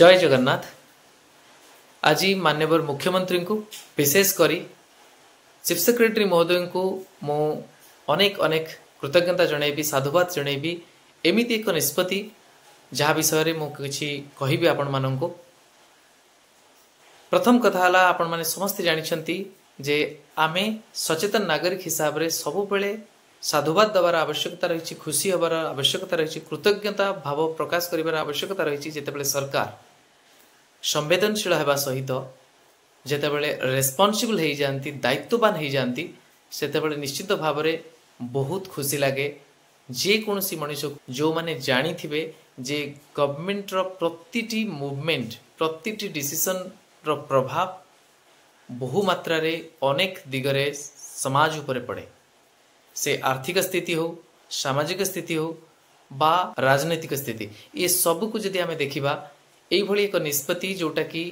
जय जगन्नाथ। आज माननीय मुख्यमंत्री को विशेष करी चीफ सेक्रेटरी महोदय को मु अनेक अनेक कृतज्ञता जनइबी साधुवाद जनइबी एमिति एक निष्पत्ति जहाँ विषय में किसी कहबी आपण मानक। प्रथम कथा है आपण माने समस्ते जानिछंती जे आमे सचेतन नागरिक हिसाब रे सबु बेले साधुवाद देवार आवश्यकता रही, खुशी हबार आवश्यकता रही, कृतज्ञता भाव प्रकाश करिवार आवश्यकता रही। जेतेबेले सरकार संवेदनशील हेबा सहित जेतेबेले रेस्पॉन्सिबल हो जाती, दायित्ववान हो जाती, सेतेबेले निश्चित भाव में बहुत खुशी लगे। जे कोनसी मनुष्य जो माने जानी थिबे जे गवर्नमेंट रो प्रतिटी मूवमेंट प्रतिटी डिसीजन रो प्रभाव बहु मात्रा रे अनेक दिगरे समाज उपरे पड़े, से आर्थिक स्थिति हो, सामाजिक स्थिति हो बा राजनैतिक स्थिति, ये सब को जदि आमे देखिबा एई भली एक निष्पत्ति जोटा कि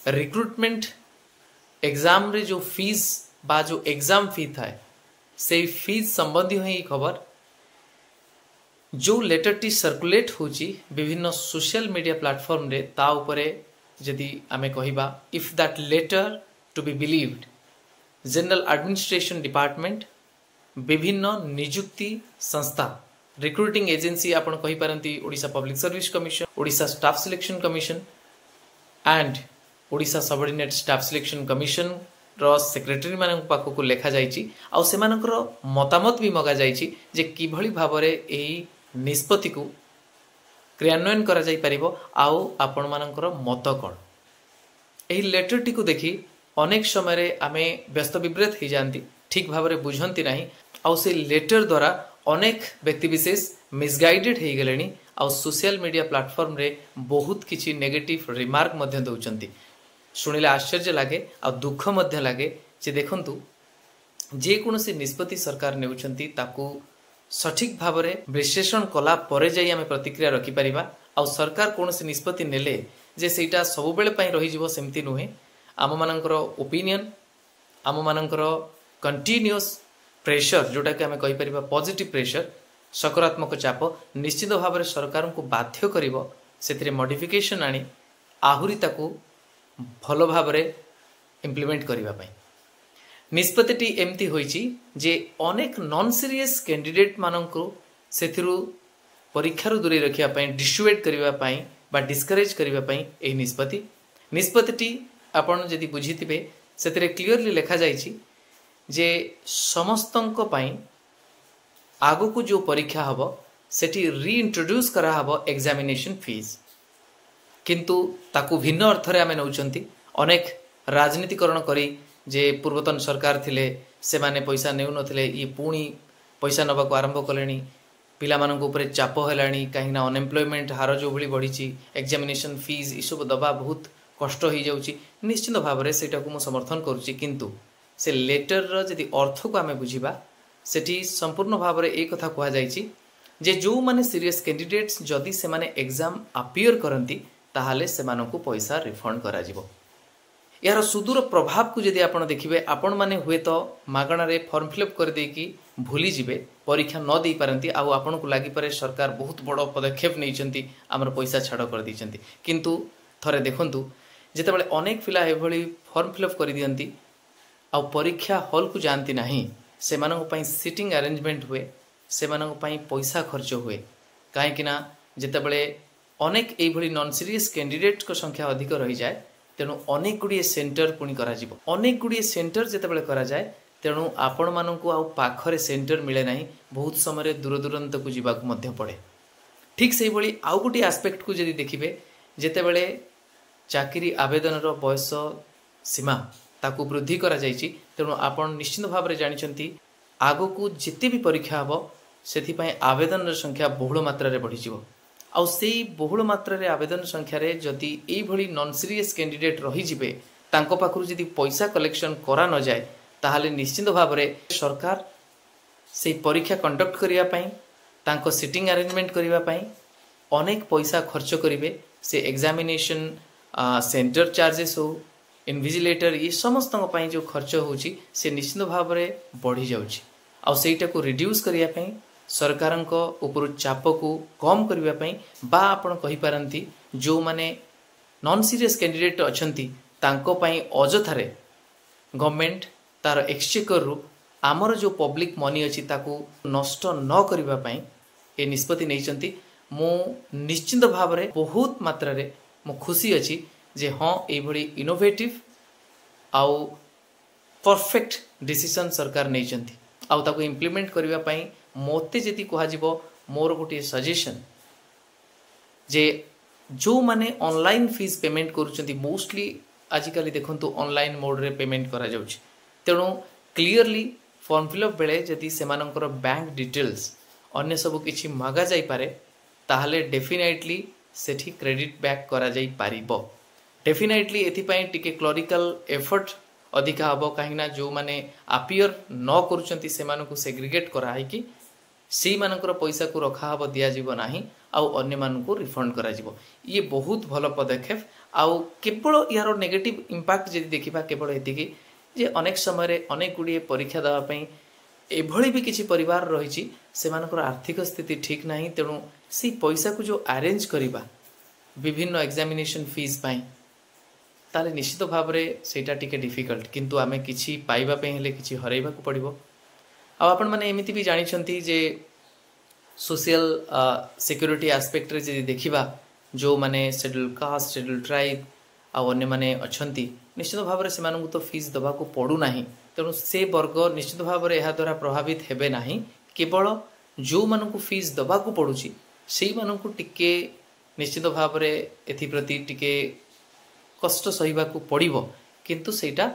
रिक्रुटमेंट एग्जाम रे जो फीस बा जो एग्जाम फी थाए से फीस संबंधी ही खबर जो लेटर टी सर्कुलेट होची विभिन्न सोशल मीडिया प्लेटफॉर्म रे ता उपरे जदि आमे कहिबा if that letter to be believed general administration department विभिन्न नियुक्ति संस्था रिक्रुटिंग एजेंसी आपण कहि पारंती Odisha public service commission, Odisha staff selection commission and Odisha subordinate staff selection commission रो सेक्रेटरी मानक पाखो को लेखा जाइछि आ सेमानकर मतामत भी मगा जाइछि जे किभली भाबरे एही निष्पत्ति को क्रियान्वयन करा जाई परिबो आउ आपण मानकर मत कोन। एही लेटर टी को देखि अनेक समय रे आमे व्यस्त विब्रत हो जाती, ठीक भाव में बुझंती नहीं, आउ से लेटर द्वारा अनेक व्यक्ति विशेष मिसगाइडेड हो गले आ सोशल मीडिया प्लेटफॉर्म रे बहुत किछि नेगेटिव रिमार्क मध्य दउचंती। शुणिले आश्चर्य लगे आ दुख मध्य लगे जे देखंतु जे कोनोसी निष्पत्ति सरकार नेउचंती ताकू सठिक भाव में विश्लेषण कला परे जाई आमे प्रतिक्रिया रखि परिबा। आ सरकार कोनोसी निष्पत्ति नेले जे सेटा सब बेले पई रहि जिवो सेमति नुहे। आम मानकर ओपिनियन, आम मानकर कंटिन्यूअस प्रेशर जोटा कि आमे कहि परिबा पॉजिटिव प्रेशर, सकारात्मक चाप निश्चित भाव में सरकार को बाध्य करिवो सेथिरे मॉडिफिकेशन आनी आहुरी ताकू भल भाव में इम्प्लीमेंट करिवा पई। निष्पत्तिटी एमती होईची जे अनेक नॉन सीरियस कैंडिडेट माननकु सेथिरु परीक्षारु दूरे रखिया पई, डिसुएड करिवा पई बा डिस्करेज करिवा पई एही निष्पत्तिटी आपण जदि बुझिथिबे सेथिरे क्लियरली लिखा जाइछि जे समस्तंक पई आगो को जो परीक्षा हबो सेठी रीइंट्रोड्यूस करा हबो एग्जामिनेशन फीस, किंतु ताकू भिन्न अर्थ रे आमे नउचंती। अनेक राजनीतिकरण करी जे पूर्वतन सरकार थिले से माने पैसा नेउ नथिले, ये पुणी पैसा नबा को आरंभ कलेनी, पिला मानक ऊपर चाप हेलानी कहीं ना अनएम्प्लॉयमेंट हार जो भली बढ़ी, एग्जामिनेशन फीस ई सब दबा बहुत कष्ट हो जाउची। निश्चित भाव में सेटा को मु समर्थन करूची, किंतु से लेटर रो जदि अर्थ को आमे बुझिबा सेठी संपूर्ण भाव में एक कथा कहा जाइछि जे जो माने सीरियस कैंडिडेट्स जदि से माने एग्जाम अपियर करंती ताहाले से मानकु पैसा रिफंड करा जिवो। यार सुदूर प्रभाव को जदि आपण देखिबे आपण माने हुए तो मागणा रे फॉर्म फिलअप कर देकी भूली जिबे, परीक्षा न दे पारंती आ आपण को लागि पारे सरकार बहुत बड़ पदक्षेप नैचंती, हमर पैसा छाड़ कर दैचंती। किंतु थरे देखंतु जेतेबेले अनेक पिला एभली फॉर्म फिलअप कर दियंती आ परीक्षा हॉल को जानती नहीं, से मानक पई सिटिंग अरेंजमेंट हुए, से मानक पई पैसा खर्च हुए, काहे कि ना जेतेबेले अनेक एभली नॉन सीरियस कैंडिडेट को संख्या अधिक रही जाए तेणु अनेक गुड़िए सेंटर पुणी करा जिवो। अनेक गुड़िए सेंटर जेतेबेले करा जाए तेणु आपण मानकु आ पाखरे सेंटर मिले नहीं, बहुत समय दूर दूरांत को जीवाक मध्य पड़े। ठीक से भली आउ गोटे एस्पेक्ट को जदि देखिबे जेतेबेले चाकरी आवेदन रो बयस सीमा ताकू वृद्धि करा जाइछि तेणु आपण निश्चित भाव में जानिछंती आगो को जिते भी परीक्षा हबो सेथि पई आवेदन रो संख्या बहुल मात्रा रे बढ़ी जिवो। आउ सेही बहुल मात्रा रे आवेदन संख्या रे जदि एई भली नॉन सीरियस कैंडिडेट रही जिबे तांको पाखरु जदि पैसा कलेक्शन करा न जाए ताहाले निश्चित भाव में सरकार से परीक्षा कंडक्ट करिया पई तांको सिटिंग अरेंजमेंट करिया पई अनेक पैसा खर्च करिवे। से एग्जामिनेशन सेंटर चार्जेस हो, इनविजिलेटर, ये समस्त पई जो खर्च होची से निश्चित भाव में बढ़ी जाउची। आ सेटा को रिड्यूस करिया पई सरकारଙ୍କ ଉପରୁ ଚାପକୁ କମ୍ କରିବା ପାଇଁ ବା ଆପଣ କହିପାରନ୍ତି ଯେଉଁମାନେ ନନ୍ ସିରିୟସ୍ କ୍ୟାଣ୍ଡିଡେଟ୍ ଅଛନ୍ତି ତାଙ୍କ ପାଇଁ ଅଯଥାରେ ଗଭର୍ଣ୍ଣମେଣ୍ଟ ତାର ଏକ୍ସଚେକରରୁ ଆମର ଯେଉଁ ପବ୍ଲିକ୍ ମନି ଅଛି ତାକୁ ନଷ୍ଟ ନ କରିବା ପାଇଁ ଏ ନିଷ୍ପତ୍ତି ନେଇଛନ୍ତି। ମୁଁ ନିଶ୍ଚିନ୍ତ ଭାବରେ ବହୁତ ମାତ୍ରାରେ ମୁଁ ଖୁସି ଅଛି ଯେ ହଁ ଏଇଭଳି ଇନୋଭେଟିଭ୍ ଆଉ परफेक्ट डिसीजन सरकार नहीं आउ ताको इम्प्लीमेंट करने पाई मते जदि कह मोर गोटे सजेशन जे जो माने ऑनलाइन फीस पेमेंट करुँच मोस्टली आजिकल देखु ऑनलाइन मोड रे पेमेंट करा जाउछि तेणु क्लीयरली फॉर्म फिलअप बेले जदि सेमानकर बैंक डिटेल्स अन्य सब किछि मागा जाई पारे ताहले डेफिनेटली सेठी क्रेडिट बैक करा जाई पारिबो। डेफिनेटली एथिपाई टिके क्लरिकल एफर्ट अधिका हम कहीं जो माने आपियर न करुँच से सेग्रिगेट कराई कि से मानकर पैसा को रखा हम दिज्व ना आउ अन्य मानक रिफंड करा जिवो। ये बहुत भल पदक्षेप आउ केवल यार नेगेटिव इंपैक्ट जदि देखा केवल एतिकी जे अनेक समय अनेक गुड़िए परीक्षा देवाई एभली भी किसी परिवार रही से आर्थिक स्थिति ठीक ना तेणु से पैसा को जो अरेंज करवा विभिन्न एग्जामिनेशन फीस पाई ताले निश्चित भाव में सेटा टिके डिफिकल्ट किंतु आमे किछि पाइबा पे हेले किछि हरैबा को पड़िबो। आ आपण माने एमिति भी जानिछंती जे सोशल सिक्योरिटी एस्पेक्ट रे जदि देखिबा जो माने शेड्यूल कास्ट शेड्यूल ट्राइब आ अन्य माने अछंती निश्चित भाव में सेमानकु तो फीस दबा को पड़ू नाही तेणु से वर्ग निश्चित भाव में यह द्वारा प्रभावित हेबे नाही केवल जो मानकु फीस दबा को पड़ुची सेही मानकु टिके निश्चित भाव में एथि प्रति टिके कष्ट सहिबा को पड़िबो किंतु सेटा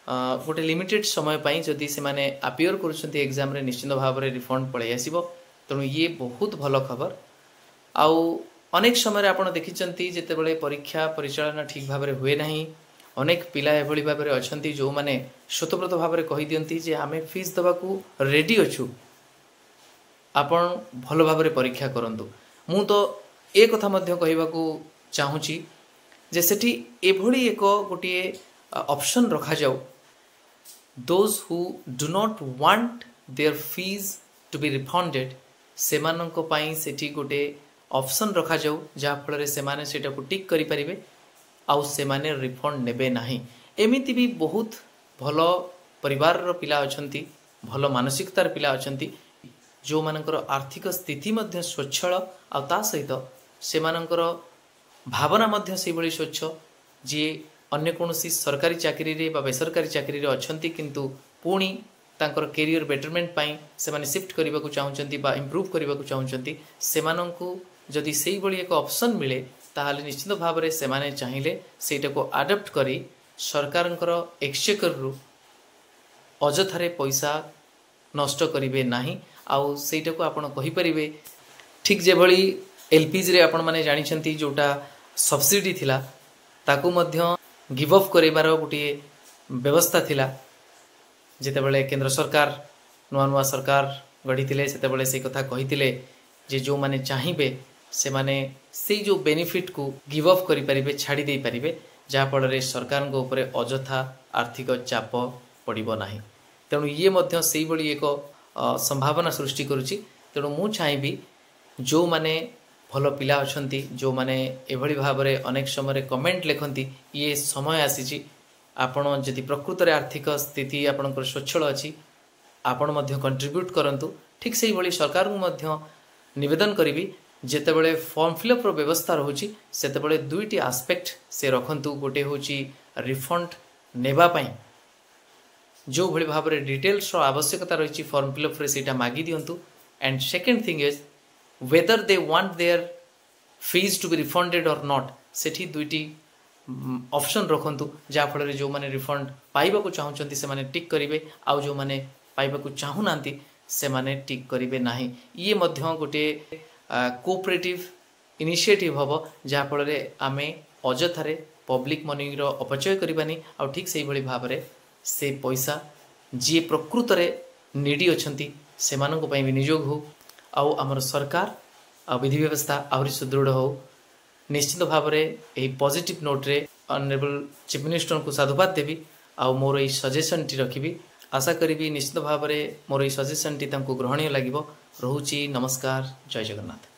गोटे लिमिटेड समय पाई जदि से माने अपियर करुछंती एग्जाम रे निश्चित भाव में रिफंड पळै आसीबो तेणु ये बहुत भल खबर। आउ अनेक समय आपण देखिचंती जेतेबेले परीक्षा परिचालन ठीक भाव में हुए नाही अनेक पिला एभली भाव में अछंती जो माने स्वतःप्रत भाव में कहि दियंती जे आमे फीस दबा को रेडी अछु आपण भल भाव में परीक्षा करंतु। मु तो ए कथा मध्य कहिबा को चाहूची जे सेठी एभली एक गोटे ऑप्शन रखा जाऊ those who do not want their fees to be refunded सेमानंको पाई सेठी गोटे ऑप्शन रखा जाऊ जहा फल से माने सेटा को टिक करि परिबे आउ से माने रिफंड नेबे नाही। एमिति भी बहुत भल परिवार रो पिला अछंती भल मानसिकतार पिला अछंती जो मानकर आर्थिक स्थिति मध्य स्वच्छल आ ता सहित से मानकर भावना मध्य से बड़ी स्वच्छ जी अन्य कोनोसी सरकारी चाकरी रे बा बेसरकारी चाकरी रे अछंती किंतु पुणी तांकर कैरियर बेटरमेंट पाई से माने शिफ्ट करबा को चाहउचंती बा इंप्रूव करबा को चाहउचंती सेमानंकु जदि सेही बड़ी एक ऑप्शन मिले ताहाले निश्चित भाव में से माने चाहिले सेटा को अडॉप्ट करी सरकारंकर एक्सचेकर रु अजथारे पैसा नष्ट करिवे नाही आउ सेटा को आपण कहि परिबे ठीक जे भली एलपीजी रे आपण माने जानि छंती जोटा सब्सिडी थिला ताकू मध्य गिव अफ करेबार गोटे व्यवस्था थिला जेतेबेले केंद्र सरकार नुआ नुआ सरकार गढ़ी से बेले से कथा कही जे जो माने चाहिए से माने से जो बेनिफिट को गिव अफ करि परिबे छाड़ी दे परिबे जहा फल सरकार ऊपर अजथा आर्थिक चाप पड़िबो नाही तेणु ये मध्य से बड़ी एक संभावना सृष्टि करुच्ची। तेणु मु चाहिए जो माने भल पिला अछंती जो माने एभली भाव में अनेक समय कमेंट लिखती ये समय आसी आपण जदि प्रकृत रे आर्थिक स्थिति आपणकर स्वच्छल अच्छी आपण मध्य कंट्रीब्यूट करंतु ठीक से भली सरकार को मध्य निवेदन करी जेतेबेले फॉर्म फिलअप रो व्यवस्था रोची सेतेबेले दुईटी आस्पेक्ट से रखंतु गोटे होची रिफंड नेबा पाई जो भली भाव में डिटेल्स रो आवश्यकता रही फॉर्म फिलअप रे सेटा मागी दियंतु and second thing is whether they want their fees to be refunded or not सेठी दुईटी ऑप्शन रखंतु जहा फल जो माने रिफंड पाइबा को चाहउचंती से माने टिक करिवे आउ जो माने पाइबा को चाहू नांती से माने टिक करिवे नाही। ये मध्य गोटे कोऑपरेटिव इनिशिएटिव हबो जहा फल आमे अजथारे पब्लिक मनी रो अपचय करबानी आउ ठीक सेही भली भाव रे से पैसा जे प्रकृत रे नीडी अछंती सेमाननको पई विनियोग हो आउ आमर सरकार आ विधि व्यवस्था आहरी सुदृढ़ हो। निश्चित भाव में यही पॉजिटिव नोट रे ऑनरेबल चीफ मिनिस्टर को साधुवाद देवी आउ मोर यही सजेशन टी रखी आशा करी निश्चित भाव में मोर यही सजेशन टी ग्रहणीय लगे ରହୁଛି। ନମସ୍କାର, ଜୟ ଜଗନ୍ନାଥ।